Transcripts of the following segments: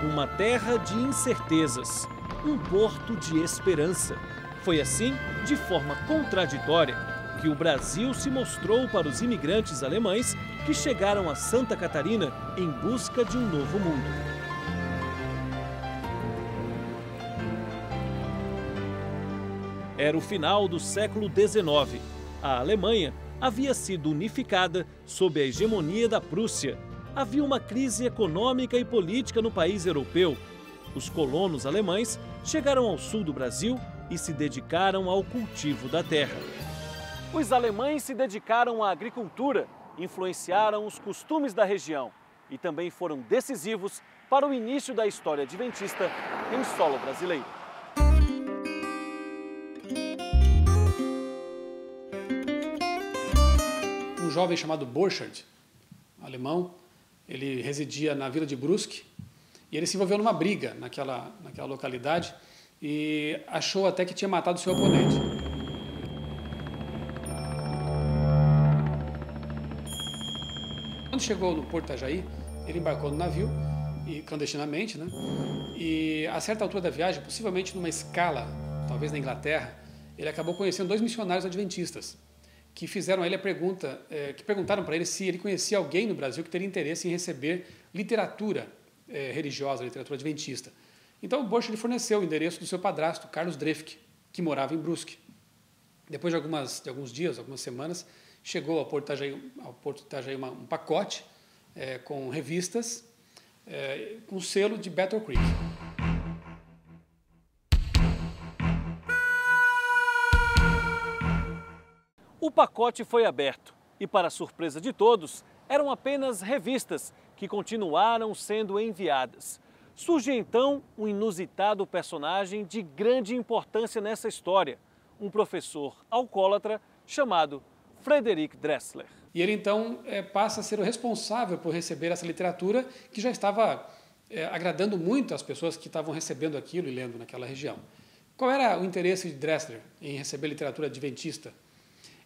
uma terra de incertezas, um porto de esperança. Foi assim, de forma contraditória, que o Brasil se mostrou para os imigrantes alemães que chegaram a Santa Catarina em busca de um novo mundo. Era o final do século XIX. A Alemanha havia sido unificada sob a hegemonia da Prússia. Havia uma crise econômica e política no país europeu. Os colonos alemães chegaram ao sul do Brasil e se dedicaram ao cultivo da terra. Os alemães se dedicaram à agricultura, influenciaram os costumes da região e também foram decisivos para o início da história adventista em solo brasileiro. Um jovem chamado Borchardt, alemão, ele residia na vila de Brusque e ele se envolveu numa briga naquela localidade e achou até que tinha matado seu oponente. Quando chegou no Porto Itajaí, ele embarcou no navio, e clandestinamente, né? E a certa altura da viagem, possivelmente numa escala, talvez na Inglaterra, ele acabou conhecendo dois missionários adventistas que fizeram a ele a pergunta, que perguntaram para ele se ele conhecia alguém no Brasil que teria interesse em receber literatura religiosa, literatura adventista. Então o Borchardt forneceu o endereço do seu padrasto, Carlos Drefke, que morava em Brusque. Depois de alguns dias, algumas semanas, chegou ao Porto Itajaí um pacote com revistas com selo de Battle Creek. O pacote foi aberto e, para surpresa de todos, eram apenas revistas que continuaram sendo enviadas. Surge então um inusitado personagem de grande importância nessa história, um professor alcoólatra chamado Frederick Dressler. E ele então passa a ser o responsável por receber essa literatura que já estava agradando muito as pessoas que estavam recebendo aquilo e lendo naquela região. Qual era o interesse de Dressler em receber literatura adventista?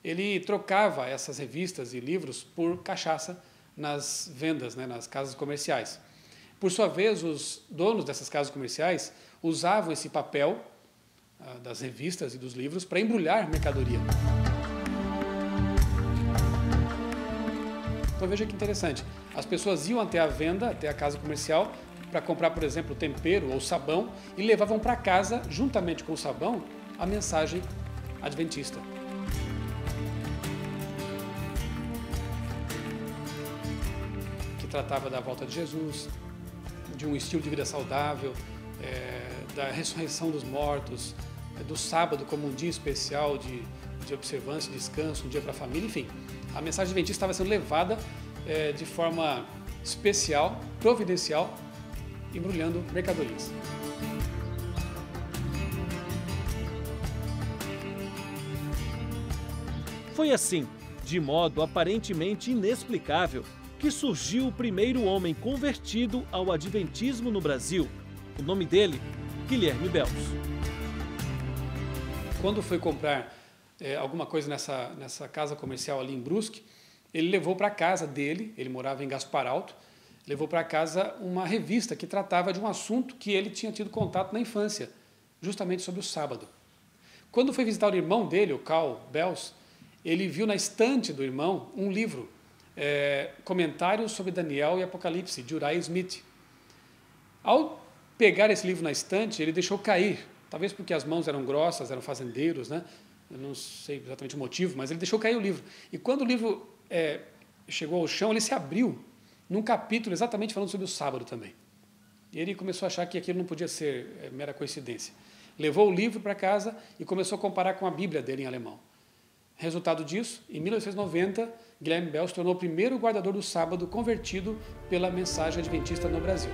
Ele trocava essas revistas e livros por cachaça nas vendas, nas casas comerciais. Por sua vez, os donos dessas casas comerciais usavam esse papel das revistas e dos livros para embrulhar mercadoria. Então veja que interessante, as pessoas iam até a venda, até a casa comercial, para comprar, por exemplo, tempero ou sabão e levavam para casa, juntamente com o sabão, a mensagem adventista. Que tratava da volta de Jesus, de um estilo de vida saudável, da ressurreição dos mortos, do sábado como um dia especial de observância, descanso, um dia para a família, enfim. A mensagem adventista estava sendo levada de forma especial, providencial, embrulhando mercadorias. Foi assim, de modo aparentemente inexplicável, que surgiu o primeiro homem convertido ao adventismo no Brasil. O nome dele, Guilherme Bels. Quando foi comprar alguma coisa nessa casa comercial ali em Brusque, ele levou para casa dele, ele morava em Gaspar Alto, levou para casa uma revista que tratava de um assunto que ele tinha tido contato na infância, justamente sobre o sábado. Quando foi visitar o irmão dele, o Carl Bels, ele viu na estante do irmão um livro, Comentários sobre Daniel e Apocalipse, de Uriah Smith. Ao pegar esse livro na estante, ele deixou cair, talvez porque as mãos eram grossas, eram fazendeiros, né? Eu não sei exatamente o motivo, mas ele deixou cair o livro. E quando o livro chegou ao chão, ele se abriu num capítulo exatamente falando sobre o sábado também. E ele começou a achar que aquilo não podia ser mera coincidência. Levou o livro para casa e começou a comparar com a Bíblia dele em alemão. Resultado disso, em 1990, Guilherme Bels se tornou o primeiro guardador do sábado convertido pela mensagem adventista no Brasil.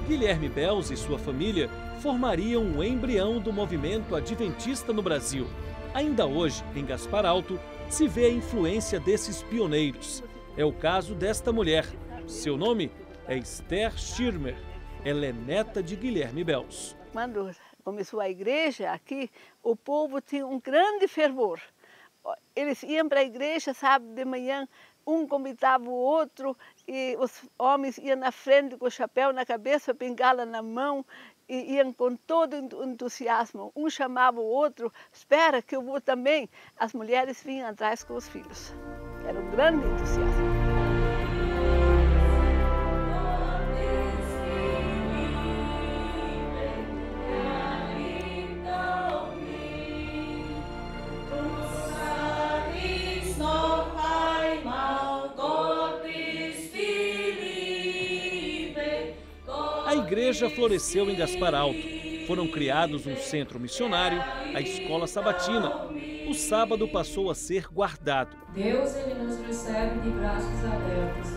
Guilherme Bels e sua família formariam um embrião do movimento adventista no Brasil. Ainda hoje, em Gaspar Alto, se vê a influência desses pioneiros. É o caso desta mulher. Seu nome é Esther Schirmer. Ela é neta de Guilherme Bels. Quando começou a igreja aqui, o povo tinha um grande fervor. Eles iam para a igreja sábado de manhã, um convidava o outro, e os homens iam na frente com o chapéu na cabeça, bengala na mão, e iam com todo entusiasmo. Um chamava o outro, espera que eu vou também. As mulheres vinham atrás com os filhos. Era um grande entusiasmo. A igreja floresceu em Gaspar Alto. Foram criados um centro missionário, a escola sabatina. O sábado passou a ser guardado. Deus, ele nos recebe de braços abertos.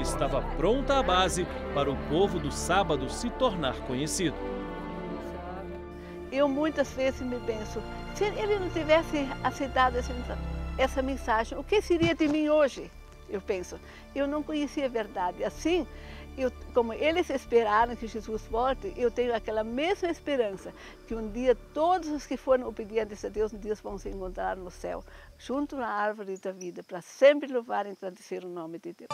Estava pronta a base para o povo do sábado se tornar conhecido. Eu muitas vezes me penso, se ele não tivesse aceitado essa mensagem, o que seria de mim hoje? Eu penso, eu não conhecia a verdade. Assim, como eles esperaram que Jesus volte, eu tenho aquela mesma esperança que um dia todos os que foram obedientes a Deus, um dia vão se encontrar no céu, junto na árvore da vida, para sempre louvar e engrandecer o nome de Deus.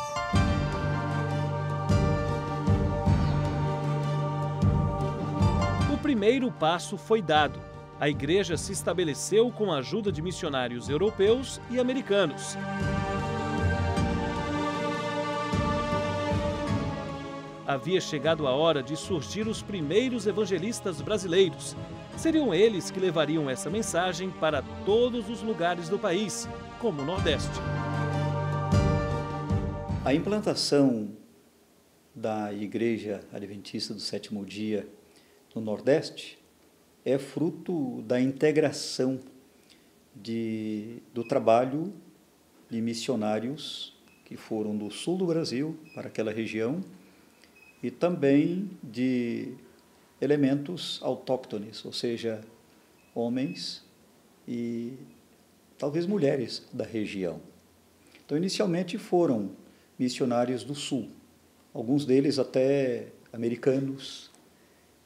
O primeiro passo foi dado. A igreja se estabeleceu com a ajuda de missionários europeus e americanos. Havia chegado a hora de surgir os primeiros evangelistas brasileiros. Seriam eles que levariam essa mensagem para todos os lugares do país, como o Nordeste. A implantação da Igreja Adventista do Sétimo Dia no Nordeste é fruto da integração do trabalho de missionários que foram do sul do Brasil para aquela região e também de elementos autóctones, ou seja, homens e talvez mulheres da região. Então, inicialmente foram missionários do sul, alguns deles até americanos,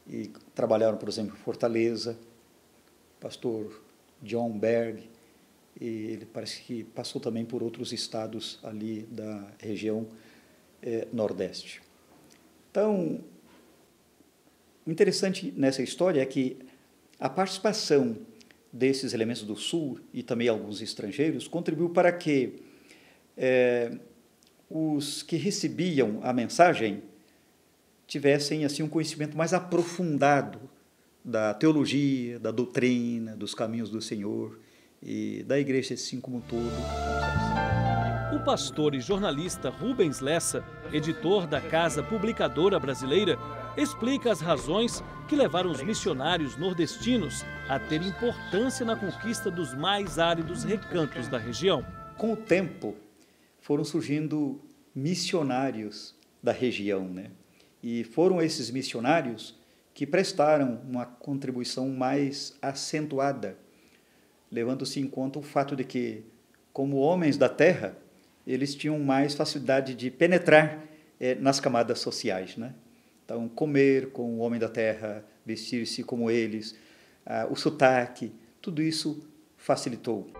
e trabalharam, por exemplo, em Fortaleza, pastor John Berg, e ele parece que passou também por outros estados ali da região Nordeste. Então, o interessante nessa história é que a participação desses elementos do Sul e também alguns estrangeiros contribuiu para que os que recebiam a mensagem tivessem assim um conhecimento mais aprofundado da teologia, da doutrina, dos caminhos do Senhor e da igreja assim como um todo. O pastor e jornalista Rubens Lessa, editor da Casa Publicadora Brasileira, explica as razões que levaram os missionários nordestinos a ter importância na conquista dos mais áridos recantos da região. Com o tempo, foram surgindo missionários da região, né? E foram esses missionários que prestaram uma contribuição mais acentuada, levando-se em conta o fato de que, como homens da terra, eles tinham mais facilidade de penetrar nas camadas sociais, né? Então, comer com o homem da terra, vestir-se como eles, o sotaque, tudo isso facilitou.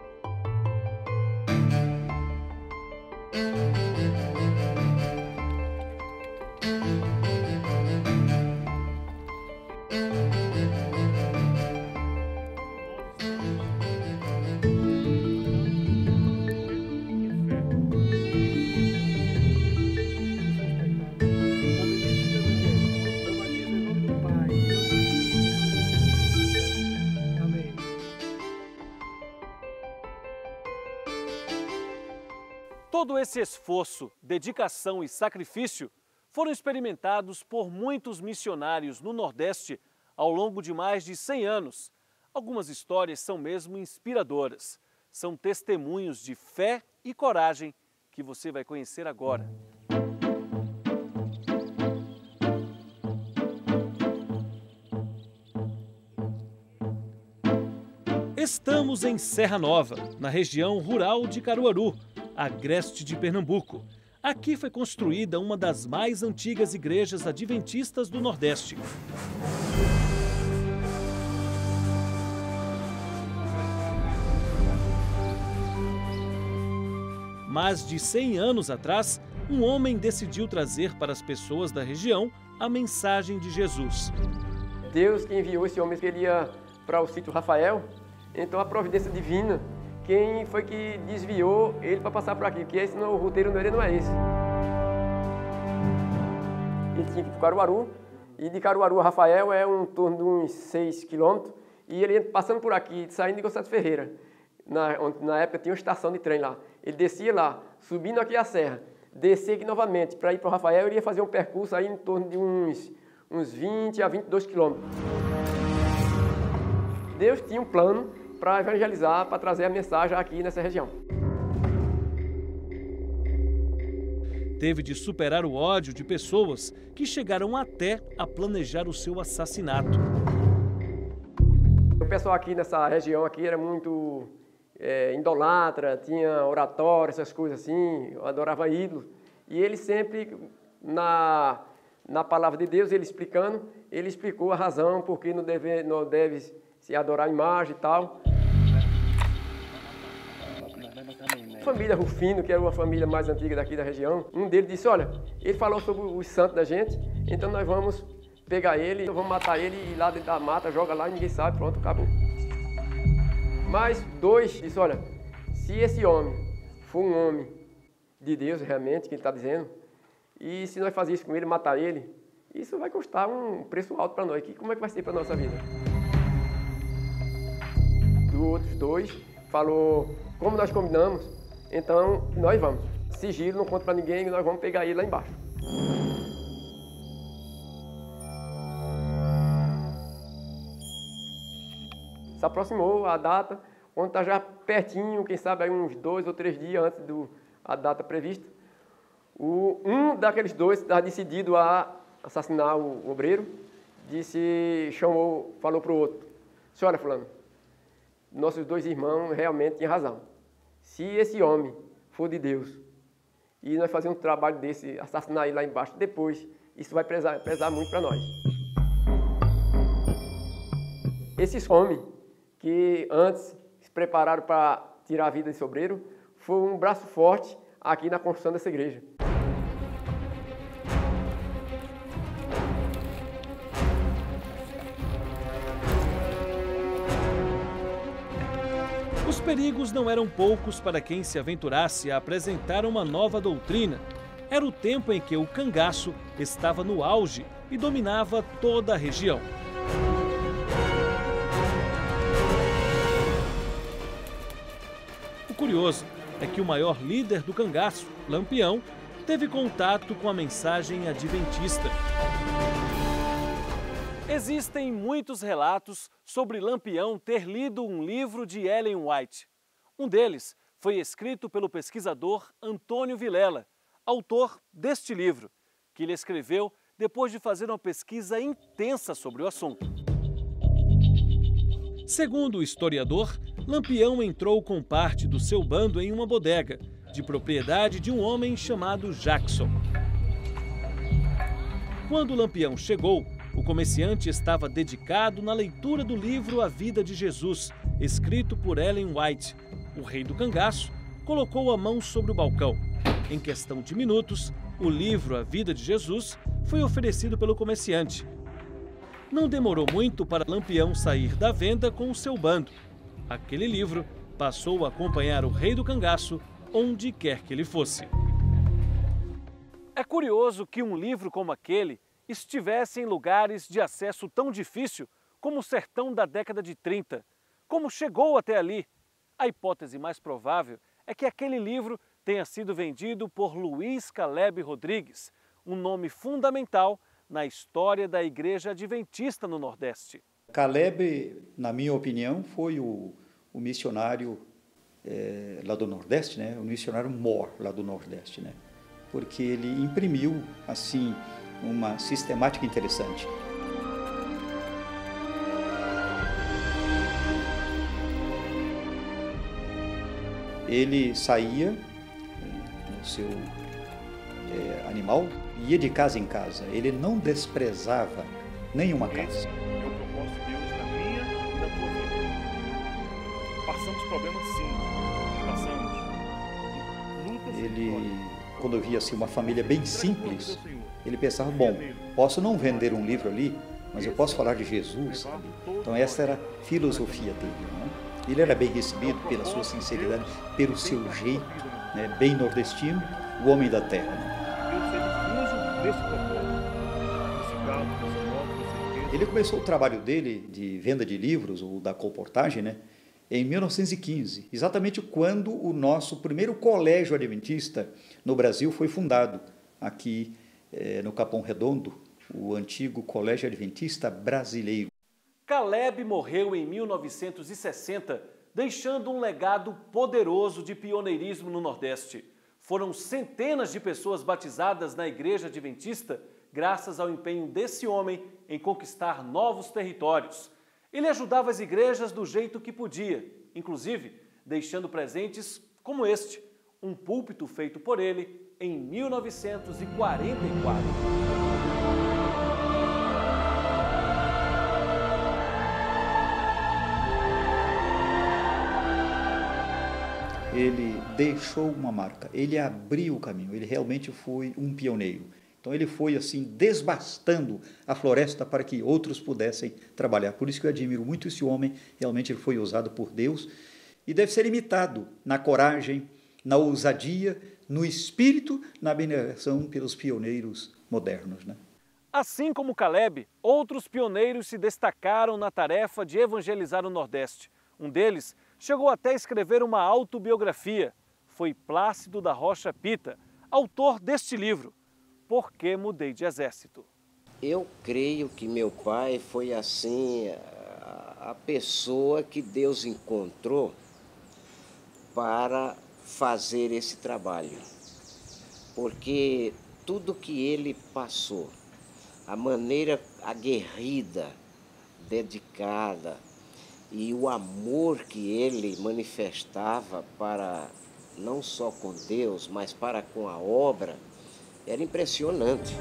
Todo esse esforço, dedicação e sacrifício foram experimentados por muitos missionários no Nordeste ao longo de mais de 100 anos. Algumas histórias são mesmo inspiradoras. São testemunhos de fé e coragem que você vai conhecer agora. Estamos em Serra Nova, na região rural de Caruaru. agreste de Pernambuco. Aqui foi construída uma das mais antigas igrejas adventistas do Nordeste. Mais de 100 anos atrás, um homem decidiu trazer para as pessoas da região a mensagem de Jesus. Deus que enviou esse homem, que ele ia para o sítio Rafael, então a providência divina, quem foi que desviou ele para passar por aqui, porque esse não, o roteiro dele não é esse. Ele tinha que ir para Caruaru, e de Caruaru a Rafael é em torno de uns 6 quilômetros, e ele passando por aqui, saindo de Gonçalves Ferreira, na época tinha uma estação de trem lá, ele descia lá, subindo aqui a serra, descia aqui novamente, para ir para o Rafael, ele ia fazer um percurso aí em torno de uns 20 a 22 quilômetros. Deus tinha um plano para evangelizar, para trazer a mensagem aqui nessa região. Teve de superar o ódio de pessoas que chegaram até a planejar o seu assassinato. O pessoal aqui nessa região aqui era muito idolatra, tinha oratório, essas coisas assim, adorava ídolos. E ele sempre, na palavra de Deus, ele explicando, ele explicou a razão porque não deve se adorar a imagem e tal. A família Rufino, que era uma família mais antiga daqui da região, um deles disse, olha, ele falou sobre os santos da gente, então nós vamos pegar ele, vamos matar ele e ir lá dentro da mata, joga lá e ninguém sabe, pronto, acabou. Mas dois disse, olha, se esse homem for um homem de Deus realmente, que ele está dizendo, e se nós fazer isso com ele, matar ele, isso vai custar um preço alto para nós. Como é que vai ser para a nossa vida? Dos outros dois, falou, como nós combinamos, então nós vamos. Sigilo, não conta para ninguém, nós vamos pegar ele lá embaixo. Se aproximou a data, quando está já pertinho, quem sabe aí uns 2 ou 3 dias antes da data prevista, um daqueles dois está decidido a assassinar o obreiro, falou para o outro, senhora fulano, nossos 2 irmãos realmente tinham razão. Se esse homem for de Deus e nós fazermos um trabalho desse, assassinar ele lá embaixo, depois, isso vai pesar muito para nós. Esses homens que antes se prepararam para tirar a vida desse obreiro, foi um braço forte aqui na construção dessa igreja. Os perigos não eram poucos para quem se aventurasse a apresentar uma nova doutrina. Era o tempo em que o cangaço estava no auge e dominava toda a região. O curioso é que o maior líder do cangaço, Lampião, teve contato com a mensagem adventista. Existem muitos relatos sobre Lampião ter lido um livro de Ellen White. Um deles foi escrito pelo pesquisador Antônio Vilela, autor deste livro, que ele escreveu depois de fazer uma pesquisa intensa sobre o assunto. Segundo o historiador, Lampião entrou com parte do seu bando em uma bodega, de propriedade de um homem chamado Jackson. Quando Lampião chegou, o comerciante estava dedicado na leitura do livro A Vida de Jesus, escrito por Ellen White. O rei do cangaço colocou a mão sobre o balcão. Em questão de minutos, o livro A Vida de Jesus foi oferecido pelo comerciante. Não demorou muito para Lampião sair da venda com o seu bando. Aquele livro passou a acompanhar o rei do cangaço onde quer que ele fosse. É curioso que um livro como aquele estivesse em lugares de acesso tão difícil como o sertão da década de 30. Como chegou até ali? A hipótese mais provável é que aquele livro tenha sido vendido por Luiz Caleb Rodrigues, um nome fundamental na história da Igreja Adventista no Nordeste. Caleb, na minha opinião, foi o missionário lá do Nordeste, né? O missionário mor lá do Nordeste, né? Porque ele imprimiu, assim, uma sistemática interessante. Ele saía seu animal, ia de casa em casa. Ele não desprezava nenhuma casa. É o propósito de Deus na minha e na tua vida. Passamos problemas, sim. Passamos. Lutas, Ele, quando via assim, uma família bem simples, ele pensava, bom, posso não vender um livro ali, mas eu posso falar de Jesus ali. Então essa era a filosofia dele, né? Ele era bem recebido pela sua sinceridade, pelo seu jeito, né, bem nordestino, o homem da terra. Né? Ele começou o trabalho dele de venda de livros, ou da colportagem, né, em 1915, exatamente quando o nosso primeiro colégio adventista no Brasil foi fundado, aqui no Capão Redondo, o antigo Colégio Adventista Brasileiro. Caleb morreu em 1960, deixando um legado poderoso de pioneirismo no Nordeste. Foram centenas de pessoas batizadas na Igreja Adventista graças ao empenho desse homem em conquistar novos territórios. Ele ajudava as igrejas do jeito que podia, inclusive deixando presentes como este, um púlpito feito por ele em 1944. Ele deixou uma marca, ele abriu o caminho, ele realmente foi um pioneiro. Então ele foi assim desbastando a floresta para que outros pudessem trabalhar. Por isso que eu admiro muito esse homem, realmente ele foi usado por Deus e deve ser imitado na coragem, na ousadia, no espírito, na abnegação pelos pioneiros modernos, né? Assim como Caleb, outros pioneiros se destacaram na tarefa de evangelizar o Nordeste. Um deles chegou até a escrever uma autobiografia. Foi Plácido da Rocha Pita, autor deste livro, Por que Mudei de Exército? Eu creio que meu pai foi assim a pessoa que Deus encontrou para fazer esse trabalho. Porque tudo que ele passou, a maneira aguerrida, dedicada, e o amor que ele manifestava para não só com Deus, mas para com a obra, era impressionante.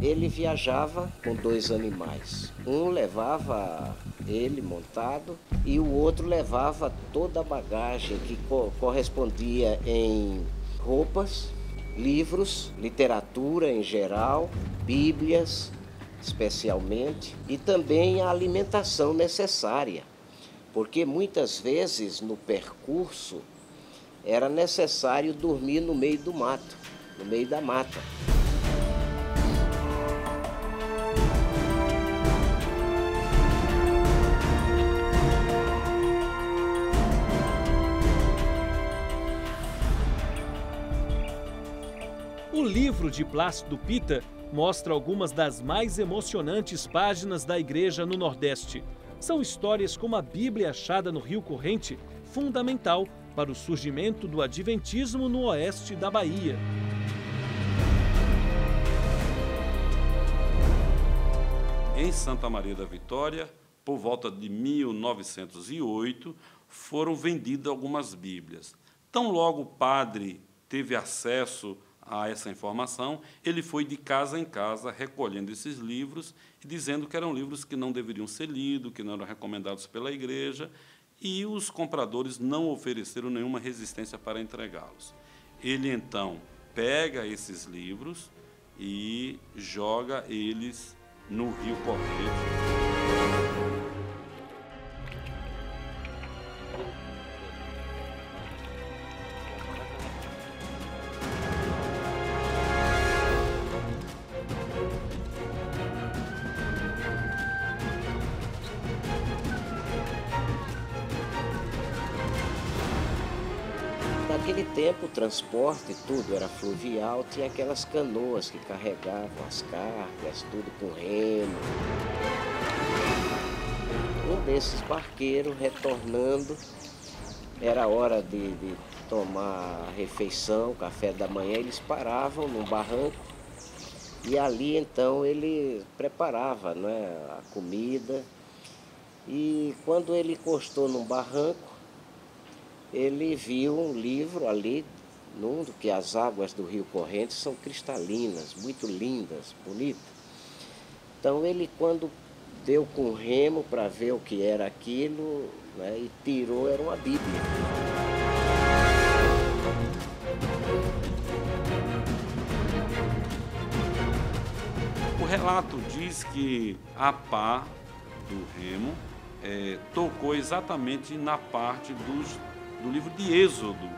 Ele viajava com 2 animais. Um levava ele montado e o outro levava toda a bagagem que correspondia em roupas, livros, literatura em geral, bíblias, especialmente, e também a alimentação necessária, porque muitas vezes no percurso era necessário dormir no meio do mato, no meio da mata. O livro de Plácido Pita mostra algumas das mais emocionantes páginas da igreja no Nordeste. São histórias como a Bíblia achada no Rio Corrente, fundamental para o surgimento do adventismo no oeste da Bahia. Em Santa Maria da Vitória, por volta de 1908, foram vendidas algumas Bíblias. Tão logo o padre teve acesso a essa informação, ele foi de casa em casa recolhendo esses livros e dizendo que eram livros que não deveriam ser lidos, que não eram recomendados pela igreja, e os compradores não ofereceram nenhuma resistência para entregá-los. Ele, então, pega esses livros e joga eles no Rio Corrente. Naquele tempo, o transporte, tudo era fluvial, tinha aquelas canoas que carregavam as cargas, tudo com remo. Um desses barqueiros, retornando, era hora de tomar a refeição, café da manhã, eles paravam num barranco e ali, então, ele preparava, né, a comida. E quando ele encostou num barranco, ele viu um livro ali mundo, que as águas do Rio Corrente são cristalinas, muito lindas, bonitas. Então ele, quando deu com o remo para ver o que era aquilo, né, e tirou, era uma Bíblia. O relato diz que a pá do remo tocou exatamente na parte do livro de Êxodo.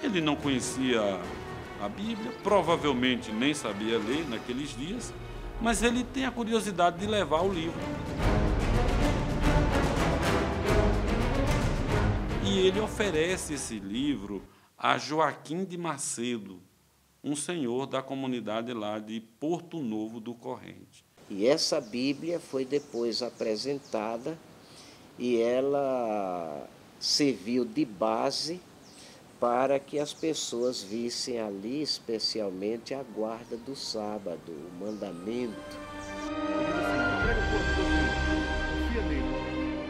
Ele não conhecia a Bíblia, provavelmente nem sabia ler naqueles dias, mas ele tem a curiosidade de levar o livro. E ele oferece esse livro a Joaquim de Macedo, um senhor da comunidade lá de Porto Novo do Corrente. E essa Bíblia foi depois apresentada e ela serviu de base para que as pessoas vissem ali, especialmente, a guarda do sábado, o mandamento.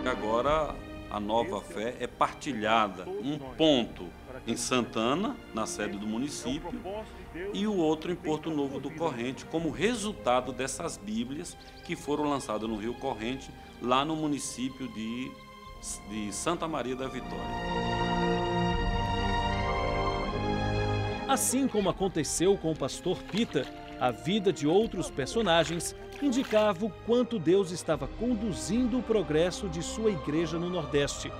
Agora a nova fé é partilhada, um ponto em Santana, na sede do município, e o outro em Porto Novo do Corrente, como resultado dessas Bíblias que foram lançadas no Rio Corrente, lá no município de Santa Maria da Vitória. Assim como aconteceu com o pastor Pita, a vida de outros personagens indicava o quanto Deus estava conduzindo o progresso de sua igreja no Nordeste.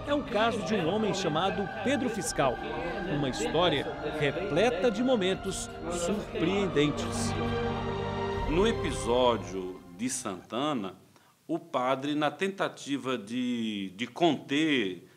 É o caso de um homem chamado Pedro Fiscal, uma história repleta de momentos surpreendentes. No episódio de Santana, o padre, na tentativa de conter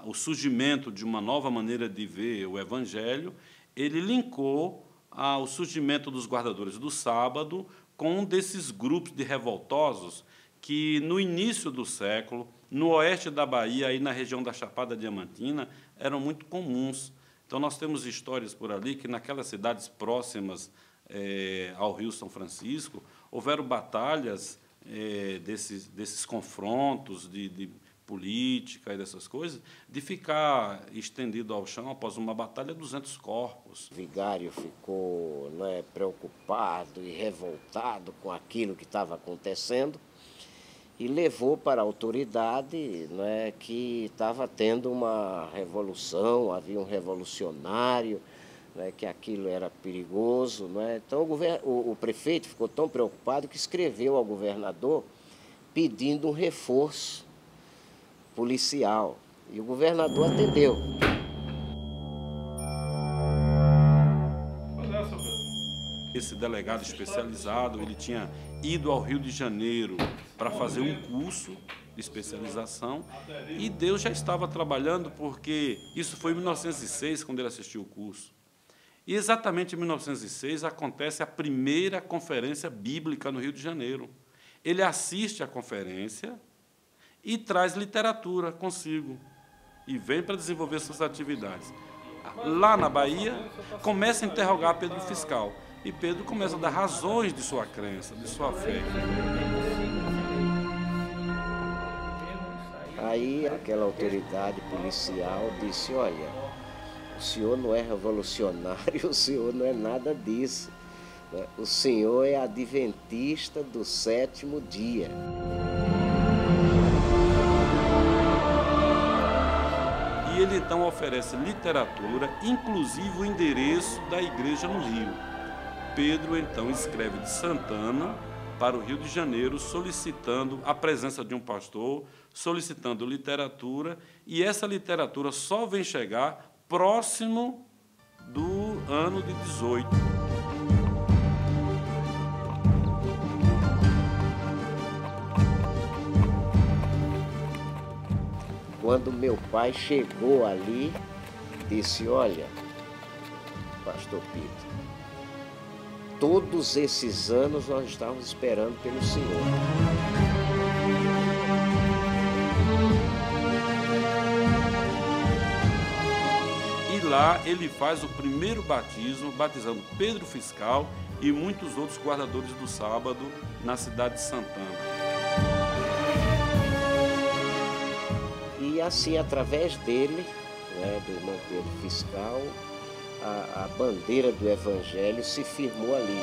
o surgimento de uma nova maneira de ver o Evangelho, ele linkou o surgimento dos guardadores do sábado com um desses grupos de revoltosos que, no início do século, no oeste da Bahia, aí na região da Chapada Diamantina, eram muito comuns. Então, nós temos histórias por ali que, naquelas cidades próximas ao Rio São Francisco, houveram batalhas desses confrontos de política e dessas coisas, de ficar estendido ao chão após uma batalha 200 corpos. O vigário ficou, né, preocupado e revoltado com aquilo que estava acontecendo e levou para a autoridade, né, que estava tendo uma revolução, havia um revolucionário, né, que aquilo era perigoso. Né? Então o prefeito ficou tão preocupado que escreveu ao governador pedindo um reforço policial, e o governador atendeu. Esse delegado especializado, ele tinha ido ao Rio de Janeiro para fazer um curso de especialização, e Deus já estava trabalhando, porque isso foi em 1906, quando ele assistiu o curso. E exatamente em 1906 acontece a primeira conferência bíblica no Rio de Janeiro. Ele assiste à conferência e traz literatura consigo, e vem para desenvolver suas atividades. Lá na Bahia, começa a interrogar Pedro Fiscal, e Pedro começa a dar razões de sua crença, de sua fé. Aí aquela autoridade policial disse: olha, o senhor não é revolucionário, o senhor não é nada disso. O senhor é adventista do 7º dia. E ele então oferece literatura, inclusive o endereço da igreja no Rio. Pedro então escreve de Santana para o Rio de Janeiro, solicitando a presença de um pastor, solicitando literatura, e essa literatura só vem chegar próximo do ano de 18. Quando meu pai chegou ali, disse: olha, pastor Pita, todos esses anos nós estávamos esperando pelo senhor. E lá ele faz o primeiro batismo, batizando Pedro Fiscal e muitos outros guardadores do sábado na cidade de Santana. E assim, através dele, né, do irmão Pedro Fiscal, a bandeira do Evangelho se firmou ali.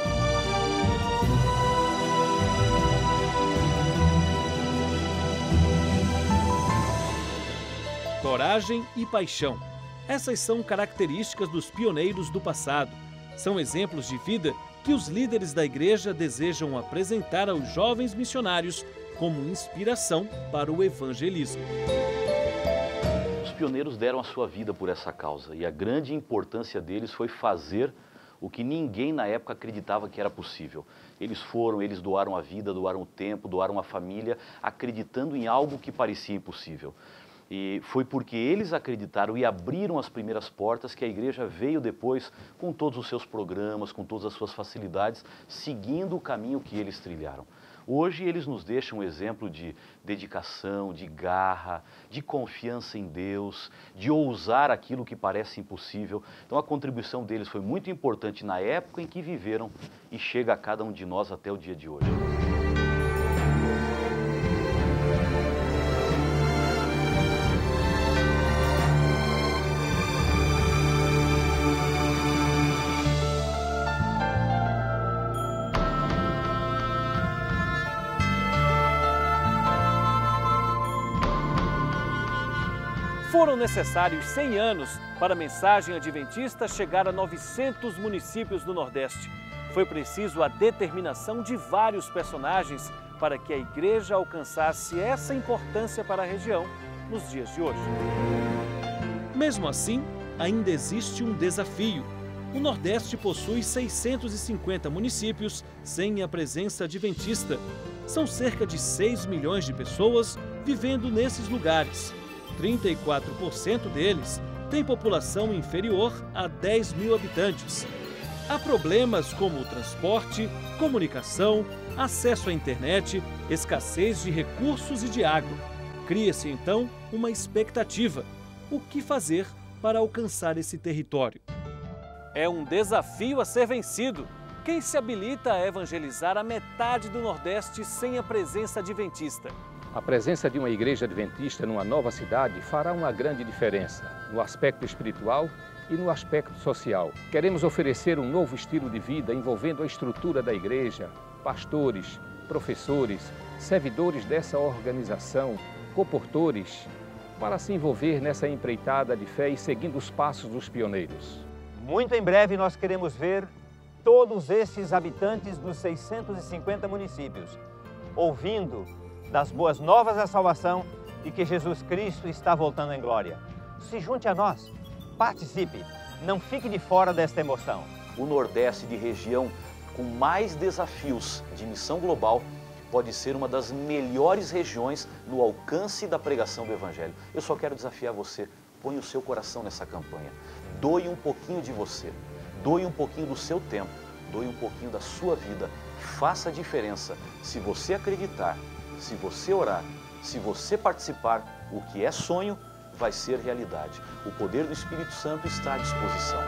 Coragem e paixão. Essas são características dos pioneiros do passado. São exemplos de vida que os líderes da igreja desejam apresentar aos jovens missionários como inspiração para o evangelismo. Os pioneiros deram a sua vida por essa causa e a grande importância deles foi fazer o que ninguém na época acreditava que era possível. Eles doaram a vida, doaram o tempo, doaram a família, acreditando em algo que parecia impossível. E foi porque eles acreditaram e abriram as primeiras portas que a igreja veio depois com todos os seus programas, com todas as suas facilidades, seguindo o caminho que eles trilharam. Hoje eles nos deixam um exemplo de dedicação, de garra, de confiança em Deus, de ousar aquilo que parece impossível. Então a contribuição deles foi muito importante na época em que viveram e chega a cada um de nós até o dia de hoje. Foram necessários 100 anos para a mensagem adventista chegar a 900 municípios do Nordeste. Foi preciso a determinação de vários personagens para que a igreja alcançasse essa importância para a região nos dias de hoje. Mesmo assim, ainda existe um desafio. O Nordeste possui 650 municípios sem a presença adventista. São cerca de 6 milhões de pessoas vivendo nesses lugares. 34% deles têm população inferior a 10 mil habitantes. Há problemas como o transporte, comunicação, acesso à internet, escassez de recursos e de água. Cria-se então uma expectativa. O que fazer para alcançar esse território? É um desafio a ser vencido. Quem se habilita a evangelizar a metade do Nordeste sem a presença adventista? A presença de uma igreja adventista numa nova cidade fará uma grande diferença no aspecto espiritual e no aspecto social. Queremos oferecer um novo estilo de vida envolvendo a estrutura da igreja, pastores, professores, servidores dessa organização, comportores, para se envolver nessa empreitada de fé e seguindo os passos dos pioneiros. Muito em breve nós queremos ver todos esses habitantes dos 650 municípios ouvindo das boas novas da salvação e que Jesus Cristo está voltando em glória. Se junte a nós, participe, não fique de fora desta emoção. O Nordeste, de região com mais desafios de missão global, pode ser uma das melhores regiões no alcance da pregação do Evangelho. Eu só quero desafiar você, põe o seu coração nessa campanha, doe um pouquinho de você, doe um pouquinho do seu tempo, doe um pouquinho da sua vida, faça a diferença. Se você acreditar, se você orar, se você participar, o que é sonho vai ser realidade. O poder do Espírito Santo está à disposição.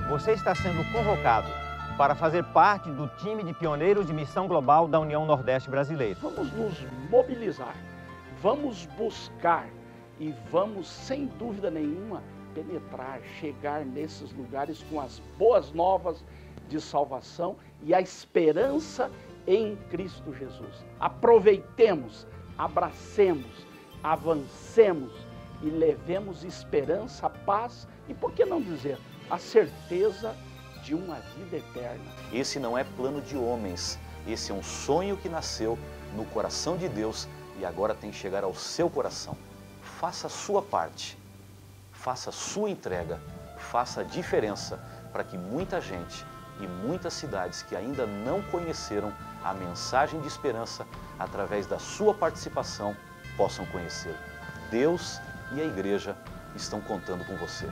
Você está sendo convocado para fazer parte do time de pioneiros de missão global da União Nordeste Brasileira. Vamos nos mobilizar, vamos buscar e vamos, sem dúvida nenhuma, penetrar, chegar nesses lugares com as boas novas de salvação e a esperança em Cristo Jesus. Aproveitemos, abracemos, avancemos e levemos esperança, paz e, por que não dizer, a certeza de uma vida eterna. Esse não é plano de homens, esse é um sonho que nasceu no coração de Deus e agora tem que chegar ao seu coração. Faça a sua parte. Faça a sua entrega, faça a diferença para que muita gente e muitas cidades que ainda não conheceram a mensagem de esperança, através da sua participação, possam conhecer. Deus e a igreja estão contando com você.